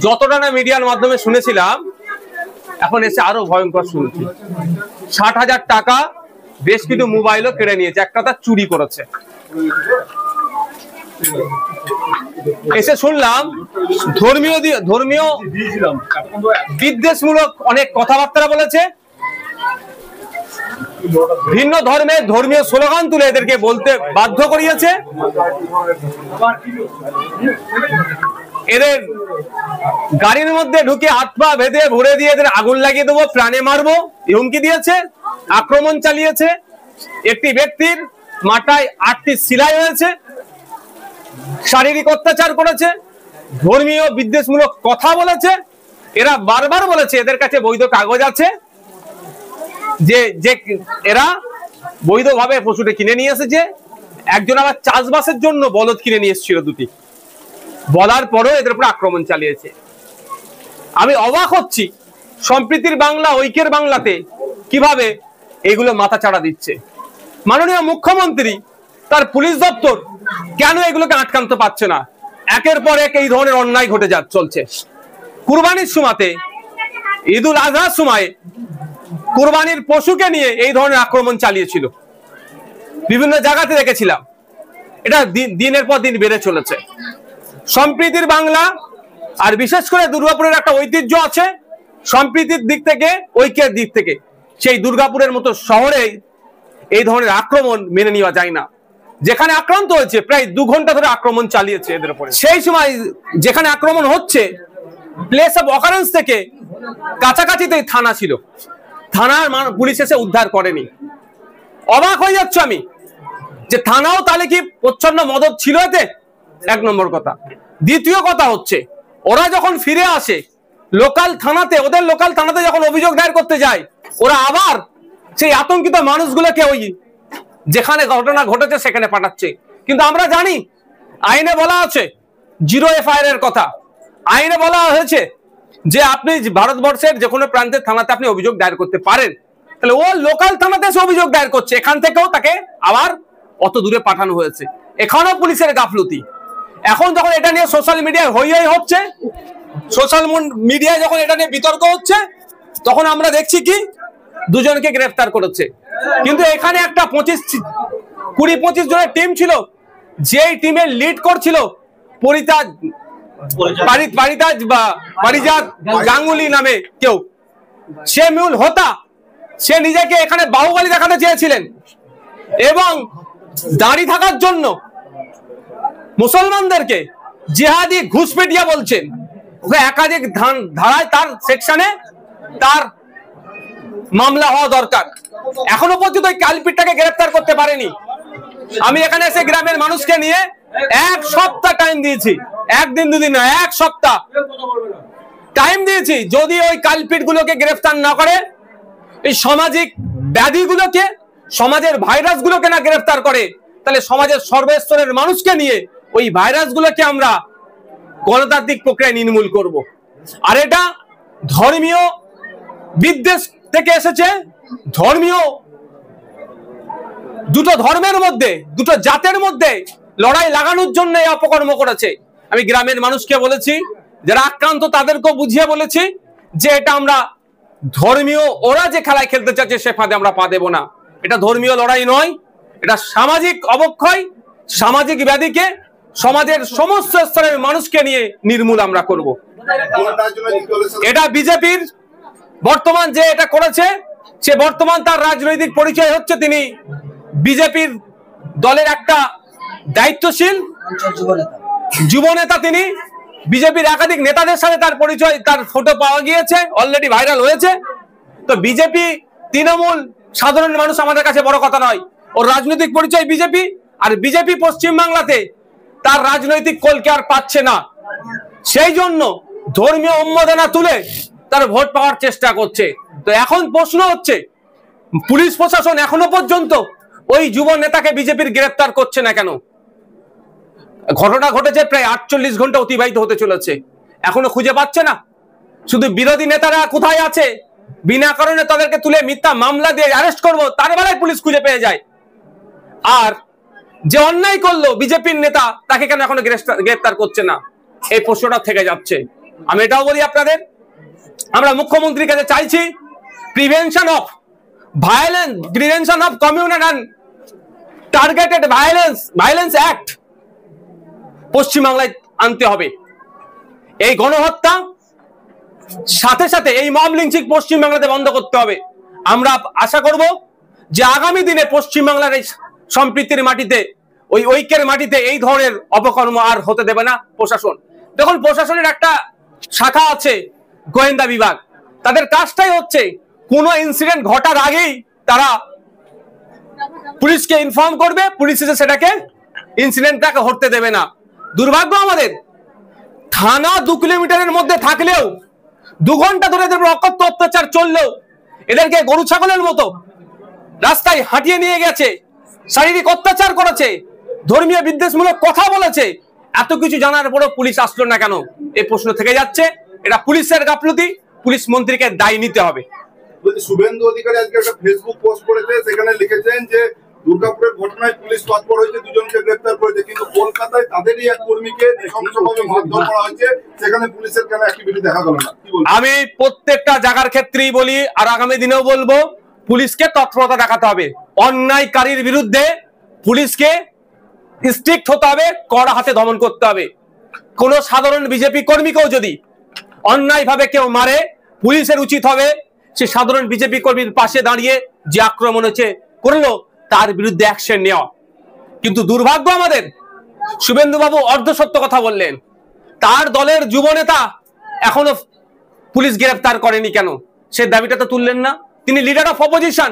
যতটা না মিডিয়ার মাধ্যমে শুনেছিলাম, এখন এসে আরো ভয়ঙ্কর শুনছি। 60,000 টাকা, বেশ কিছু মোবাইলও কেড়ে নিয়েছে, একটা তার চুরি করেছে। এসে শুনলাম ধর্মীয় বিদ্বেষমূলক অনেক কথাবার্তা বলেছে, ভিন্ন ধর্মের ধর্মীয় স্লোগান তুলে এদেরকে বলতে বাধ্য করিয়েছে। এদের গাড়ির মধ্যে ঢুকে হাত পা বেঁধে ভরে দিয়ে এদের আগুন লাগিয়ে দেবো, প্রাণে মারবো হুমকি দিয়েছে, আক্রমণ চালিয়েছে। একটি ব্যক্তির মাথায় 8টি সেলাই হয়েছে, শারীরিক অত্যাচার করেছে, ধর্মীয় বিদ্বেষমূলক কথা বলেছে। এরা বারবার বলেছে এদের কাছে বৈধ কাগজ আছে, যে এরা বৈধভাবে পশুটা কিনে নিয়ে এসেছে। একজন আবার চাষবাসের জন্য বলদ কিনে নিয়ে এসেছিল 2টি, বলার পরও এদের উপর আক্রমণ চালিয়েছে। আমি অবাক হচ্ছি সম্প্রীতির বাংলা, ঐক্যের বাংলাতে কিভাবে এগুলো মাথা চাড়া দিচ্ছে। মাননীয় মুখ্যমন্ত্রী, তার পুলিশ দপ্তর কেন এগুলোকে আটকাতে পারছে না? একের পর এক এই ধরনের অন্যায় ঘটে চলছে। কুরবানির সময়তে, ঈদুল আজহার সময় কুরবানির পশুকে নিয়ে এই ধরনের আক্রমণ চালিয়েছিল, বিভিন্ন জায়গাতে দেখেছিলাম। এটা দিনের পর দিন বেড়ে চলেছে। সম্প্রীতির বাংলা, আর বিশেষ করে দুর্গাপুরের একটা ঐতিহ্য আছে সম্প্রীতির দিক থেকে, ঐক্যের দিক থেকে। সেই দুর্গাপুরের মতো শহরে এই ধরনের আক্রমণ মেনে নেওয়া যায় না। যেখানে আক্রান্ত হয়েছে প্রায় 2 ঘন্টা ধরে আক্রমণ চালিয়েছে এদের উপরে। সেই সময় যেখানে আক্রমণ হচ্ছে, প্লেস অফ অকারেন্স থেকে কাছাকাছিতেই থানা ছিল, থানার পুলিশ এসে উদ্ধার করেনি। অবাক হয়ে যাচ্ছে আমি যে থানাও তাহলে কি প্রচ্ছন্ন মদত ছিল এতে? 1 নম্বর কথা। দ্বিতীয় কথা হচ্ছে, ওরা যখন ফিরে আসে লোকাল থানাতে, ওদের লোকাল থানাতে যখন অভিযোগ দায়ের করতে যায়, ওরা আবার সেই আতঙ্কিত মানুষগুলোকে ওই যেখানে ঘটনা ঘটেছে সেখানে পাঠাচ্ছে। কিন্তু আমরা জানি আইনে বলা আছে 0 FIR এর কথা। আইনে বলা হয়েছে যে আপনি ভারতবর্ষের যে কোনো প্রান্তের থানাতে আপনি অভিযোগ দায়ের করতে পারেন। তাহলে ও লোকাল থানাতে সে অভিযোগ দায়ের করছে, এখান থেকেও তাকে আবার অত দূরে পাঠানো হয়েছে। এখানেও পুলিশের গাফলতি। এখন যখন এটা নিয়ে সোশ্যাল মিডিয়ায় হই হচ্ছে, সোশ্যাল মিডিয়ায় যখন এটা নিয়ে বিতর্ক হচ্ছে, তখন আমরা দেখছি কি 2 জনকে গ্রেফতার করেছে। কিন্তু এখানে একটা 20-25 জনের টিম ছিল, যেই টিমের লিড করছিল পারিজাত গাঙ্গুলি নামে কেউ, সে মূল হোতা। সে নিজেকে এখানে বাহুবলী দেখাতে চেয়েছিলেন এবং দাঁড়ি থাকার জন্য মুসলমানদেরকে জিহাদি ঘুষপেটিয়া বলছেন। একাধিক ধারায় তার সেকশনে তার মামলা হওয়া দরকার। এখনো পর্যন্ত ওই কালপিটটাকে গ্রেফতার করতে পারেনি। আমি এখানে এসে গ্রামের মানুষকে নিয়ে 1 সপ্তাহ টাইম দিয়েছি, 1 দিন 2 দিন না, 1 সপ্তাহ টাইম দিয়েছি। যদি ওই কালপিট গুলোকে গ্রেফতার না করে, এই সামাজিক ব্যাধিগুলোকে, সমাজের ভাইরাস গুলোকে না গ্রেফতার করে, তাহলে সমাজের সর্বস্তরের মানুষকে নিয়ে ওই ভাইরাস গুলোকে আমরা গণতান্ত্রিক প্রক্রিয়ায় নির্মূল করব। আর এটা ধর্মীয় বিদ্বেষ থেকে এসেছে। ধর্মীয় দুটো ধর্মের মধ্যে, দুটো জাতের মধ্যে লড়াই লাগানোর জন্য এই অপকর্ম করেছে। আমি গ্রামের মানুষকে বলেছি, যারা আক্রান্ত তাদেরকেও বুঝিয়ে বলেছি যে এটা আমরা ধর্মীয়, ওরা যে খেলায় খেলতে চাচ্ছে সে ফাঁদে আমরা পা দেব না। এটা ধর্মীয় লড়াই নয়, এটা সামাজিক অবক্ষয়, সামাজিক ব্যাধিকে সমাজের সমস্ত স্তরের মানুষকে নিয়ে নির্মূল আমরা করব। এটা বিজেপির বর্তমান যে এটা করেছে, সে বর্তমান তার রাজনৈতিক পরিচয় হচ্ছে তিনি বিজেপির দলের একটা দায়িত্বশীল যুব নেতা। তিনি বিজেপির একাধিক নেতাদের সাথে তার পরিচয়, তার ফটো পাওয়া গিয়েছে, অলরেডি ভাইরাল হয়েছে। তো বিজেপি, তৃণমূল, সাধারণ মানুষ আমাদের কাছে বড় কথা নয়। ওর রাজনৈতিক পরিচয় বিজেপি, আর বিজেপি পশ্চিমবাংলাতে তার রাজনৈতিক কলকে আর পাচ্ছে না। সেই জন্য ধর্মীয় উন্মাদনা তুলে তার ভোট পাওয়ার চেষ্টা করছে। তো এখন প্রশ্ন হচ্ছে, পুলিশ প্রশাসন এখনো পর্যন্ত ওই যুব নেতাকে বিজেপির গ্রেফতার করছে না কেন? ঘটনা ঘটেছে প্রায় 48 ঘন্টা অতিবাহিত হতে চলেছে, এখনো খুঁজে পাচ্ছে না। শুধু বিরোধী নেতারা কোথায় আছে, বিনা কারণে তাদেরকে তুলে মিথ্যা মামলা দিয়ে অ্যারেস্ট করবো, তার বেলায় পুলিশ খুঁজে পেয়ে যায়। আর যে অন্যায় করলো বিজেপির নেতা, তাকে কেন এখনো গ্রেফতার করছে না? এই প্রশ্নটা থেকে যাচ্ছে। আমি এটাও বলি আপনাদের, আমরা মুখ্যমন্ত্রীর কাছে চাইছি prevention of violence, prevention of communal and targeted violence act পশ্চিমবাংলায় আনতে হবে। এই গণহত্যা সাথে সাথে এই মব লিঞ্চিং পশ্চিমবাংলাতে বন্ধ করতে হবে। আমরা আশা করব যে আগামী দিনে পশ্চিমবাংলার এই সম্প্রীতির মাটিতে, ওই ঐক্যের মাটিতে এই ধরনের অপকর্ম আর হতে দেবে না প্রশাসন। দেখুন, প্রশাসনের একটা শাখা আছে গোয়েন্দা বিভাগ, তাদের কাজটাই হচ্ছে কোনো ইনসিডেন্ট ঘটার আগেই তারা পুলিশকে ইনফর্ম করবে, পুলিশ এসে সেটাকে ইনসিডেন্টটাকে ঘটতে দেবে না। দুর্ভাগ্য আমাদের, থানা 2 কিলোমিটারের মধ্যে থাকলেও 2 ঘন্টা ধরে এদের অকথ্য অত্যাচার চললেও এদেরকে গরু ছাগলের মতো রাস্তায় হাঁটিয়ে নিয়ে গেছে, শারীরিক অত্যাচার করেছে, ধর্মীয় বিদ্বেষমূলক কথা বলেছে। এত কিছু জানার পরও পুলিশ আসলো না কেন, এই প্রশ্ন থেকে যাচ্ছে। এটা পুলিশের গাফলতি, পুলিশ মন্ত্রীকে দায়ী নিতে হবে। শুভেন্দু অধিকারী আজকে একটা ফেসবুক পোস্ট করেছে, সেখানে লিখেছেন যে দুর্গাপুরের ঘটনায় পুলিশ তৎপর হয়েছে, 2 জনকে গ্রেফতার করেছে, কিন্তু কলকাতায় তাদেরই এক কর্মীকে নৃশংসভাবে মারধর করা হয়েছে, সেখানে পুলিশের কেন অ্যাক্টিভিটি দেখা গেল না? আমি প্রত্যেকটা জায়গার ক্ষেত্রেই বলি, আর আগামী দিনেও বলবো, পুলিশকে তৎপরতা দেখাতে হবে। অন্যায়কারীর বিরুদ্ধে পুলিশকে স্ট্রিক্ট হতে হবে, কড়া হাতে দমন করতে হবে। কোন সাধারণ বিজেপি কর্মীকেও যদি অন্যায়ভাবে কেউ মারে, পুলিশের উচিত হবে সে সাধারণ বিজেপি কর্মীর পাশে দাঁড়িয়ে যে আক্রমণ হচ্ছে করলো তার বিরুদ্ধে অ্যাকশন নেওয়া। কিন্তু দুর্ভাগ্য আমাদের, শুভেন্দু বাবু অর্ধসত্য কথা বললেন। তার দলের যুব নেতা এখনো পুলিশ গ্রেফতার করেনি কেন, সে দাবিটা তো তুললেন না। তিনি লিডার অফ অপোজিশন,